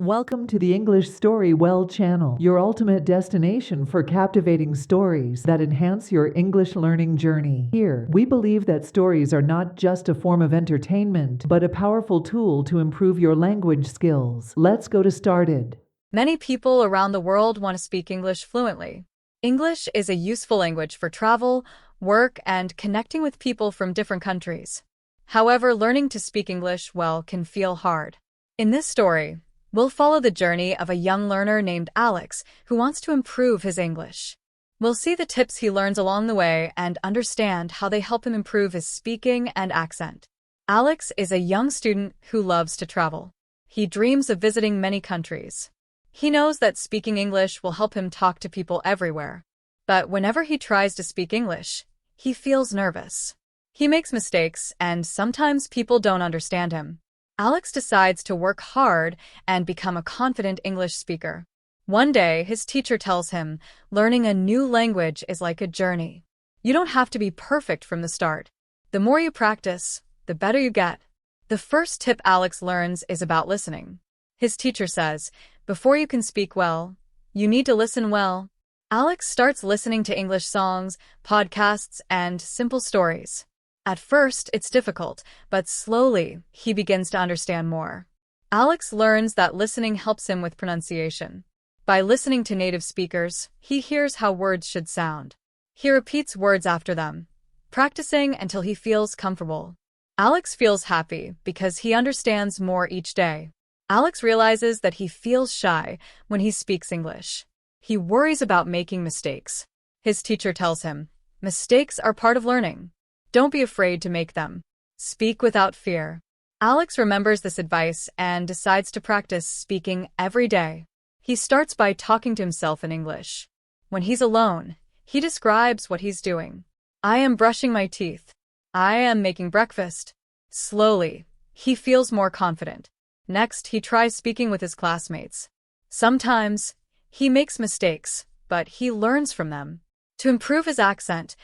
Welcome to the Englishstorywell channel, your ultimate destination for captivating stories that enhance your English learning journey. Here, we believe that stories are not just a form of entertainment, but a powerful tool to improve your language skills. Let's go to started. Many people around the world want to speak English fluently. English is a useful language for travel, work, and connecting with people from different countries. However, learning to speak English well can feel hard. In this story, we'll follow the journey of a young learner named Alex who wants to improve his English. We'll see the tips he learns along the way and understand how they help him improve his speaking and accent. Alex is a young student who loves to travel. He dreams of visiting many countries. He knows that speaking English will help him talk to people everywhere. But whenever he tries to speak English, he feels nervous. He makes mistakes, and sometimes people don't understand him. Alex decides to work hard and become a confident English speaker. One day, his teacher tells him, learning a new language is like a journey. You don't have to be perfect from the start. The more you practice, the better you get. The first tip Alex learns is about listening. His teacher says, before you can speak well, you need to listen well. Alex starts listening to English songs, podcasts, and simple stories. At first, it's difficult, but slowly, he begins to understand more. Alex learns that listening helps him with pronunciation. By listening to native speakers, he hears how words should sound. He repeats words after them, practicing until he feels comfortable. Alex feels happy because he understands more each day. Alex realizes that he feels shy when he speaks English. He worries about making mistakes. His teacher tells him, mistakes are part of learning. Don't be afraid to make them. Speak without fear. Alex remembers this advice and decides to practice speaking every day. He starts by talking to himself in English. When he's alone, he describes what he's doing. I am brushing my teeth. I am making breakfast. Slowly, he feels more confident. Next, he tries speaking with his classmates. Sometimes, he makes mistakes, but he learns from them. To improve his accent,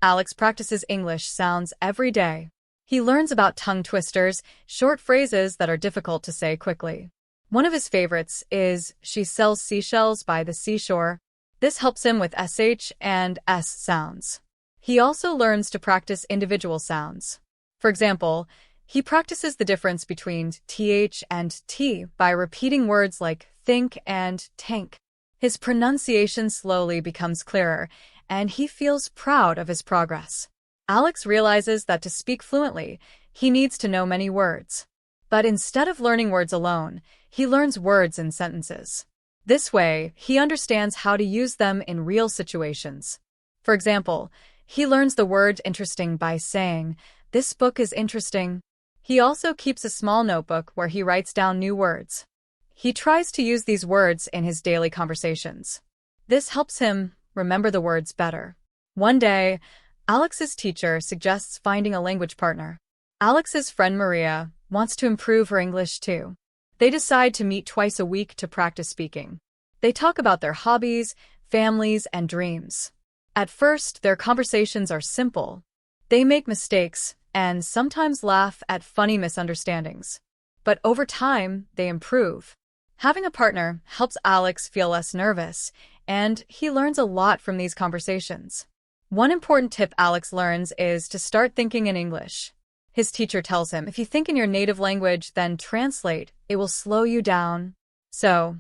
Alex practices English sounds every day. He learns about tongue twisters, short phrases that are difficult to say quickly. One of his favorites is, she sells seashells by the seashore. This helps him with SH and S sounds. He also learns to practice individual sounds. For example, he practices the difference between TH and T by repeating words like think and tank. His pronunciation slowly becomes clearer, and he feels proud of his progress. Alex realizes that to speak fluently, he needs to know many words. But instead of learning words alone, he learns words in sentences. This way, he understands how to use them in real situations. For example, he learns the word interesting by saying, this book is interesting. He also keeps a small notebook where he writes down new words. He tries to use these words in his daily conversations. This helps him remember the words better. One day, Alex's teacher suggests finding a language partner. Alex's friend Maria wants to improve her English too. They decide to meet twice a week to practice speaking. They talk about their hobbies, families, and dreams. At first, their conversations are simple. They make mistakes and sometimes laugh at funny misunderstandings. But over time, they improve. Having a partner helps Alex feel less nervous, and he learns a lot from these conversations. One important tip Alex learns is to start thinking in English. His teacher tells him, if you think in your native language, then translate. It will slow you down. So,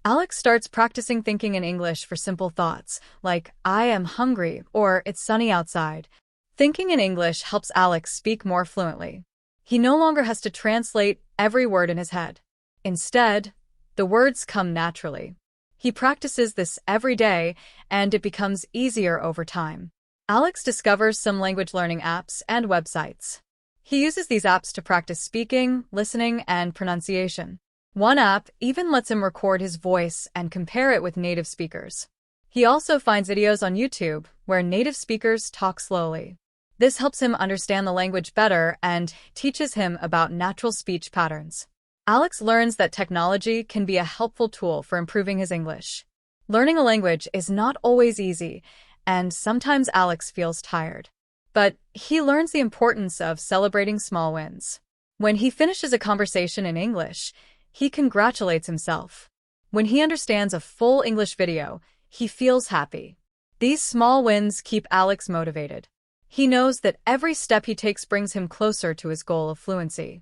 Alex starts practicing thinking in English for simple thoughts, like, I am hungry, or it's sunny outside. Thinking in English helps Alex speak more fluently. He no longer has to translate every word in his head. Instead, the words come naturally. He practices this every day, and it becomes easier over time. Alex discovers some language learning apps and websites. He uses these apps to practice speaking, listening, and pronunciation. One app even lets him record his voice and compare it with native speakers. He also finds videos on YouTube where native speakers talk slowly. This helps him understand the language better and teaches him about natural speech patterns. Alex learns that technology can be a helpful tool for improving his English. Learning a language is not always easy, and sometimes Alex feels tired. But he learns the importance of celebrating small wins. When he finishes a conversation in English, He congratulates himself. When he understands a full English video, he feels happy. These small wins keep Alex motivated. He knows that every step he takes brings him closer to his goal of fluency.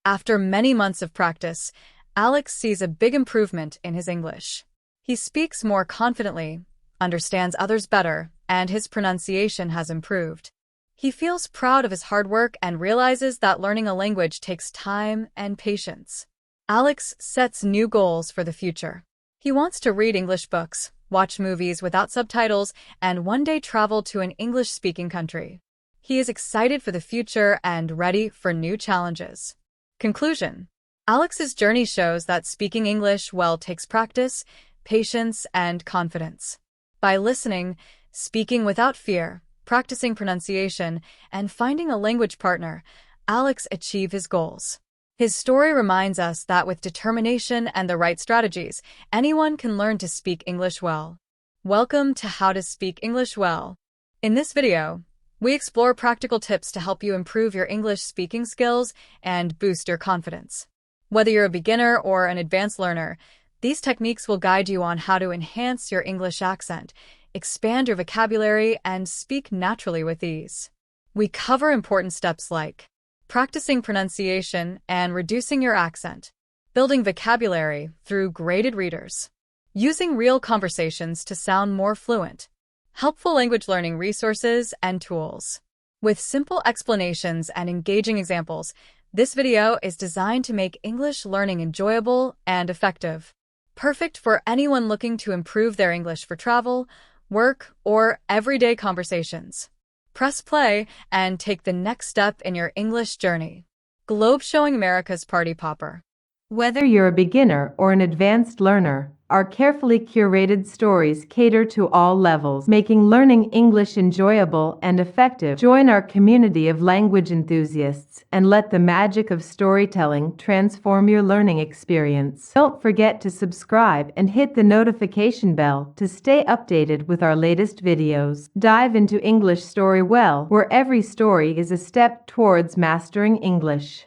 After many months of practice, Alex sees a big improvement in his English. He speaks more confidently, understands others better, and his pronunciation has improved. He feels proud of his hard work and realizes that learning a language takes time and patience. Alex sets new goals for the future. He wants to read English books, watch movies without subtitles, and one day travel to an English-speaking country. He is excited for the future and ready for new challenges. Conclusion: Alex's journey shows that speaking English well takes practice, patience, and confidence. By listening, speaking without fear, practicing pronunciation, and finding a language partner, Alex achieved his goals. His story reminds us that with determination and the right strategies, anyone can learn to speak English well. Welcome to How to Speak English Well. In this video, we explore practical tips to help you improve your English speaking skills and boost your confidence. Whether you're a beginner or an advanced learner, these techniques will guide you on how to enhance your English accent, expand your vocabulary, and speak naturally with ease. We cover important steps like practicing pronunciation and reducing your accent, building vocabulary through graded readers, using real conversations to sound more fluent, helpful language learning resources and tools. With simple explanations and engaging examples, this video is designed to make English learning enjoyable and effective. Perfect for anyone looking to improve their English for travel, work, or everyday conversations. Press play and take the next step in your English journey. Globe showing America's Party Popper. Whether you're a beginner or an advanced learner, our carefully curated stories cater to all levels, making learning English enjoyable and effective. Join our community of language enthusiasts and let the magic of storytelling transform your learning experience. Don't forget to subscribe and hit the notification bell to stay updated with our latest videos. Dive into Englishstorywell, where every story is a step towards mastering English.